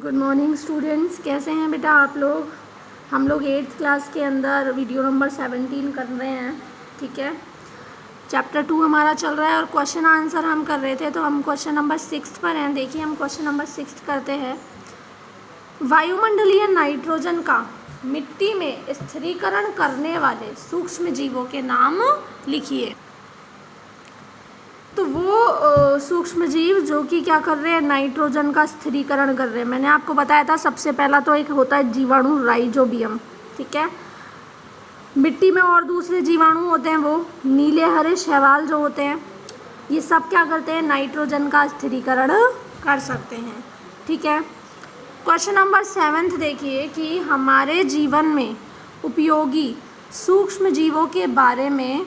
Good morning students, कैसे हैं बेटा आप लोग। हम लोग 8th क्लास के अंदर वीडियो नंबर 17 कर रहे हैं। ठीक है, चैप्टर 2 हमारा चल रहा है और क्वेश्चन आंसर हम कर रहे थे, तो हम क्वेश्चन नंबर 6 पर हैं। देखिए हम क्वेश्चन नंबर 6 करते हैं। वायुमंडलीय नाइट्रोजन का मिट्टी में स्थिरीकरण करने वाले सूक्ष्म जीवों के नाम लिखिए। तो वो सूक्ष्म जीव जो कि क्या कर रहे हैं, नाइट्रोजन का स्थिरीकरण कर रहे हैं। मैंने आपको बताया था सबसे पहला तो एक होता है जीवाणु राइजोबियम। ठीक है, मिट्टी में और दूसरे जीवाणु होते हैं वो नीले हरे शैवाल जो होते हैं, ये सब क्या करते हैं, नाइट्रोजन का स्थिरीकरण कर सकते हैं। ठीक है, क्वेश्चन नंबर 7 देखिए कि हमारे जीवन में उपयोगी सूक्ष्म जीवों के बारे में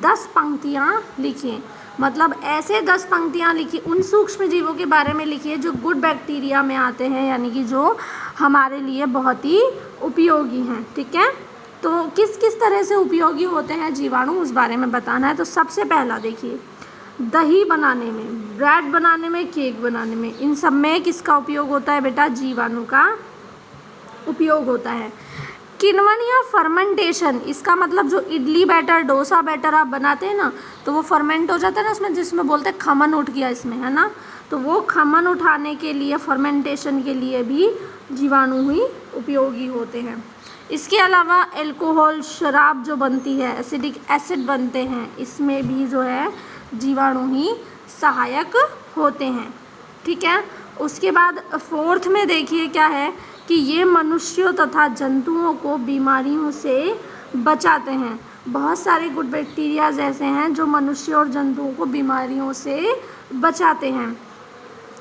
10 पंक्तियाँ लिखिए। मतलब ऐसे 10 पंक्तियाँ लिखिए, उन सूक्ष्म जीवों के बारे में लिखिए जो गुड बैक्टीरिया में आते हैं, यानी कि जो हमारे लिए बहुत ही उपयोगी हैं। ठीक है, तो किस किस तरह से उपयोगी होते हैं जीवाणु, उस बारे में बताना है। तो सबसे पहला देखिए, दही बनाने में, ब्रेड बनाने में, केक बनाने में, इन सब में किसका उपयोग होता है बेटा, जीवाणु का उपयोग होता है। किण्वन या फर्मेंटेशन, इसका मतलब जो इडली बैटर, डोसा बैटर आप बनाते हैं ना, तो वो फर्मेंट हो जाता है ना उसमें, जिसमें बोलते हैं खमन उठ गया इसमें, है ना। तो वो खमन उठाने के लिए, फर्मेंटेशन के लिए भी जीवाणु ही उपयोगी होते हैं। इसके अलावा अल्कोहल, शराब जो बनती है, एसिडिक एसिड बनते हैं, इसमें भी जो है जीवाणु ही सहायक होते हैं। ठीक है, उसके बाद 4th में देखिए क्या है कि ये मनुष्यों तथा जंतुओं को बीमारियों से बचाते हैं। बहुत सारे गुड बैक्टीरियाज ऐसे हैं जो मनुष्य और जंतुओं को बीमारियों से बचाते हैं।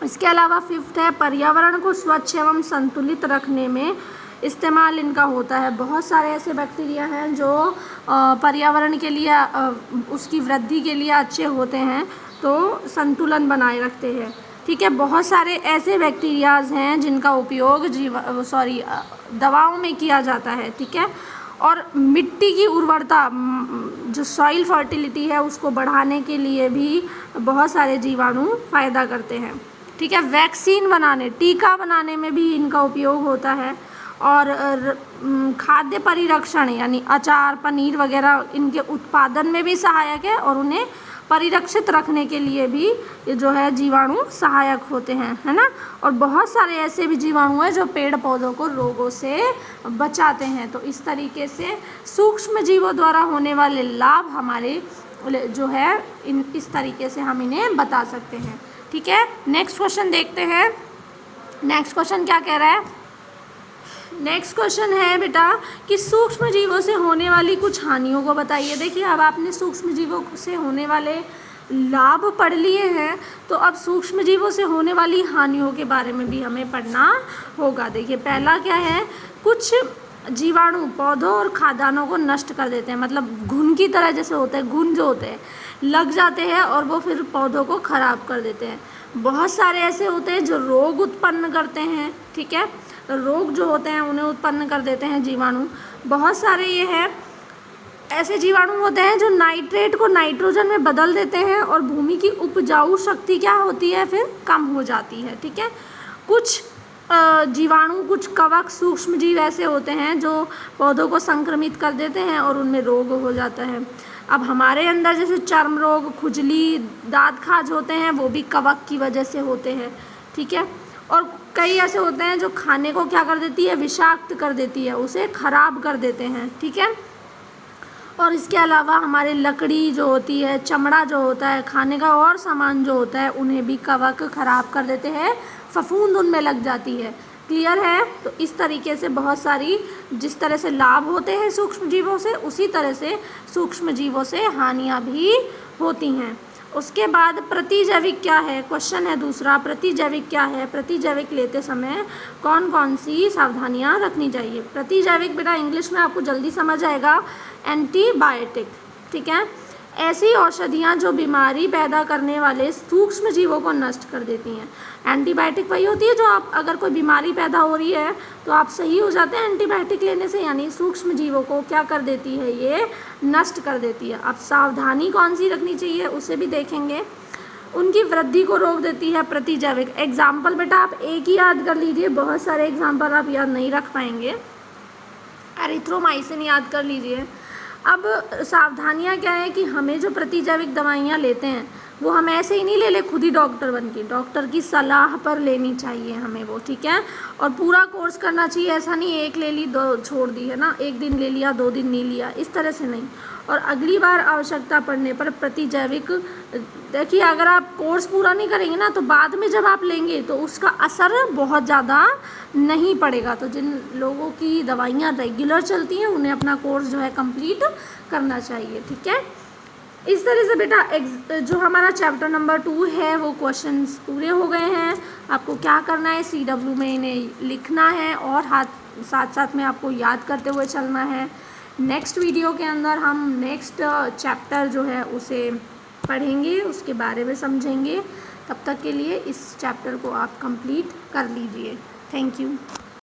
इसके अलावा 5th है, पर्यावरण को स्वच्छ एवं संतुलित रखने में इस्तेमाल इनका होता है। बहुत सारे ऐसे बैक्टीरिया हैं जो पर्यावरण के लिए, उसकी वृद्धि के लिए अच्छे होते हैं, तो संतुलन बनाए रखते हैं। ठीक है, बहुत सारे ऐसे बैक्टीरियाज हैं जिनका उपयोग दवाओं में किया जाता है। ठीक है, और मिट्टी की उर्वरता, जो सॉइल फर्टिलिटी है, उसको बढ़ाने के लिए भी बहुत सारे जीवाणु फ़ायदा करते हैं। ठीक है, वैक्सीन बनाने, टीका बनाने में भी इनका उपयोग होता है। और खाद्य परिरक्षण यानी अचार, पनीर वगैरह, इनके उत्पादन में भी सहायक है, और उन्हें परिरक्षित रखने के लिए भी ये जो है जीवाणु सहायक होते हैं, है ना। और बहुत सारे ऐसे भी जीवाणु हैं जो पेड़ पौधों को रोगों से बचाते हैं। तो इस तरीके से सूक्ष्म जीवों द्वारा होने वाले लाभ हमारे जो है इस तरीके से हम इन्हें बता सकते हैं। ठीक है, नेक्स्ट क्वेश्चन देखते हैं। नेक्स्ट क्वेश्चन क्या कह रहा है, नेक्स्ट क्वेश्चन है बेटा कि सूक्ष्म जीवों से होने वाली कुछ हानियों को बताइए। देखिए अब आपने सूक्ष्म जीवों से होने वाले लाभ पढ़ लिए हैं, तो अब सूक्ष्म जीवों से होने वाली हानियों के बारे में भी हमें पढ़ना होगा। देखिए पहला क्या है, कुछ जीवाणु पौधों और खाद्यान्नों को नष्ट कर देते हैं। मतलब घुन की तरह जैसे होते हैं, घुन जो होते हैं लग जाते हैं और वो फिर पौधों को ख़राब कर देते हैं। बहुत सारे ऐसे होते हैं जो रोग उत्पन्न करते हैं। ठीक है, रोग जो होते हैं उन्हें उत्पन्न कर देते हैं जीवाणु। बहुत सारे ये हैं ऐसे जीवाणु होते हैं जो नाइट्रेट को नाइट्रोजन में बदल देते हैं और भूमि की उपजाऊ शक्ति क्या होती है, फिर कम हो जाती है। ठीक है, कुछ जीवाणु, कुछ कवक सूक्ष्म जीव ऐसे होते हैं जो पौधों को संक्रमित कर देते हैं और उनमें रोग हो जाता है। अब हमारे अंदर जैसे चर्म रोग, खुजली, दांत खाज होते हैं, वो भी कवक की वजह से होते हैं। ठीक है, और कई ऐसे होते हैं जो खाने को क्या कर देती है, विषाक्त कर देती है, उसे खराब कर देते हैं। ठीक है, और इसके अलावा हमारे लकड़ी जो होती है, चमड़ा जो होता है, खाने का और सामान जो होता है, उन्हें भी कवक खराब कर देते हैं, फफूंद उनमें लग जाती है। क्लियर है। तो इस तरीके से बहुत सारी, जिस तरह से लाभ होते हैं सूक्ष्म जीवों से, उसी तरह से सूक्ष्म जीवों से हानियाँ भी होती हैं। उसके बाद प्रतिजैविक क्या है, क्वेश्चन है दूसरा, प्रतिजैविक क्या है। प्रतिजैविक लेते समय कौन कौन सी सावधानियां रखनी चाहिए। प्रतिजैविक बेटा इंग्लिश में आपको जल्दी समझ आएगा, एंटीबायोटिक। ठीक है, ऐसी औषधियाँ जो बीमारी पैदा करने वाले सूक्ष्म जीवों को नष्ट कर देती हैं। एंटीबायोटिक वही होती है जो आप, अगर कोई बीमारी पैदा हो रही है तो आप सही हो जाते हैं एंटीबायोटिक लेने से, यानी सूक्ष्म जीवों को क्या कर देती है, ये नष्ट कर देती है। अब सावधानी कौन सी रखनी चाहिए उसे भी देखेंगे। उनकी वृद्धि को रोक देती है प्रतिजैविक। एग्जाम्पल बेटा आप एक ही याद कर लीजिए, बहुत सारे एग्जाम्पल आप याद नहीं रख पाएंगे। एरिथ्रोमाइसिन याद कर लीजिए। अब सावधानियां क्या है कि हमें जो प्रतिजैविक दवाइयां लेते हैं वो हम ऐसे ही नहीं ले ले खुद ही डॉक्टर बन के, डॉक्टर की सलाह पर लेनी चाहिए हमें वो, ठीक है। और पूरा कोर्स करना चाहिए, ऐसा नहीं एक ले ली दो छोड़ दी है ना, एक दिन ले लिया 2 दिन नहीं लिया, इस तरह से नहीं। और अगली बार आवश्यकता पड़ने पर प्रतिजैविक, देखिए अगर आप कोर्स पूरा नहीं करेंगे ना तो बाद में जब आप लेंगे तो उसका असर बहुत ज़्यादा नहीं पड़ेगा। तो जिन लोगों की दवाइयाँ रेगुलर चलती हैं उन्हें अपना कोर्स जो है कंप्लीट करना चाहिए, ठीक है। इस तरह से बेटा जो हमारा चैप्टर नंबर 2 है वो क्वेश्चंस पूरे हो गए हैं। आपको क्या करना है, CW में इन्हें लिखना है और साथ साथ में आपको याद करते हुए चलना है। नेक्स्ट वीडियो के अंदर हम नेक्स्ट चैप्टर जो है उसे पढ़ेंगे, उसके बारे में समझेंगे। तब तक के लिए इस चैप्टर को आप कंप्लीट कर लीजिए। Thank you.